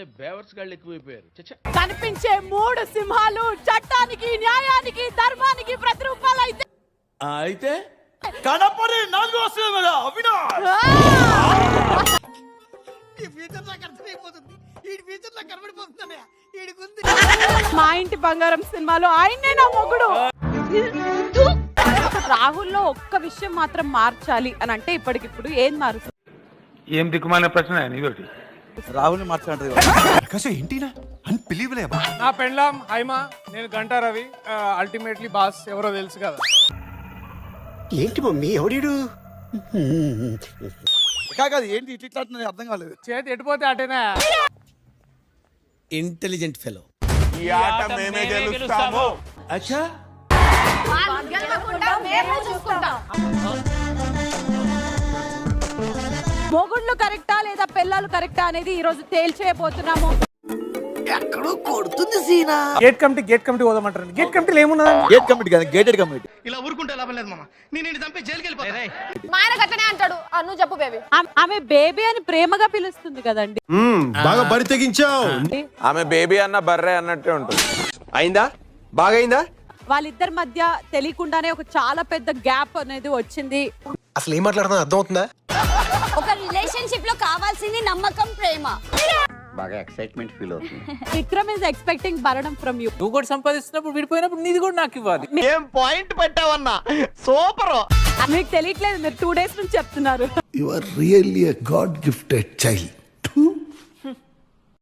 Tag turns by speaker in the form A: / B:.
A: లోనే బేవర్స్ గాళ్ళు ఎక్కువైపోయారు.
B: కనిపించే 3 సింహాలు చట్టానికి, న్యాయానికి, ధర్మానికి ప్రతిరూపాలు అయితే
A: అయితే
C: కనపడి 4 వస్తుంది కదా అవినాష్.
B: మా ఇంటి బంగారం సినిమాలో ఆయన్నే నా మొగుడు. రాహుల్లో ఒక్క విషయం మాత్రం మార్చాలి అని అంటే ఇప్పటికిప్పుడు ఏం మారుతుంది?
D: ఏం దిక్కుమాలిన ప్రశ్న ఇదొకటి.
C: రాహుల్ని మార్చాలంటది.
E: నా పెండ్లాం హైమా, నేను గంటా రవి. అల్టిమేట్లీ బాస్ ఎవరో తెలుసు కదా.
F: ఏంటి మమ్మీ ఎవడీడు?
C: కాదు ఏంటి ఇట్లా అర్థం కాలేదు.
E: చేతి ఎటుపోతే అటేనా.
F: Intelligent fellow.
C: ఈ ఆట మేమే గెలుస్తాము.
A: అచ్చా
B: మొగుళ్ళు కరెక్టా లేదా పిల్లలు కరెక్టా అనేది ఈ రోజు తేల్చేయబోతున్నాము.
F: ఎక్కడో కొడుతుంది సీనా.
E: గేట్ కమిటీ పోదామంటారు. గేట్ కమిటీలో ఏమున్నది?
C: గేట్ కమిటీ కాదు, గేటెడ్ కమిటీ.
G: ఇలా ఊరుకుంటే లాభం లేదు మామ. నేను చంపి జైలుకి వెళ్ళిపోతా.
H: మా ఆయన గట్లనే అంటాడు. నువ్వు చెప్పు బేబీ.
B: ఆమె బేబీ అని ప్రేమగా పిలుస్తుంది కదండి.
F: బాగా బరి తెగించావు.
I: ఆమె బేబీ అన్న బర్రె అన్నట్టే ఉంటుంది. అయిందా? బాగైందా?
B: వాళ్ళిద్దరి మధ్య తెలియకుండానే ఒక చాలా పెద్ద గ్యాప్ అనేది వచ్చింది.
F: అసలు ఏం మాట్లాడుతున్నా అర్థం అవుతుందా?
H: ఒక రిలేషన్షిప్ లో కావాల్సింది నమ్మకం, ప్రేమ.
I: బాగా ఎక్సైట్మెంట్ ఫీల్ అవుతుంది.
B: విక్రమ్ ఇస్ ఎక్స్పెక్టింగ్ భరణం ఫ్రమ్ యూ.
E: నువ్వు కూడా సంపాదిస్తున్నప్పుడు విడిపోయినప్పుడు నీది కూడా నాకు ఇవ్వాలి.
G: ఏం పాయింట్ పెట్టావన్నా, సూపర్.
B: మీకు తెలియట్లేదు, మీరు 2 days నుంచి చెప్తున్నారు.
F: You are really a god gifted child.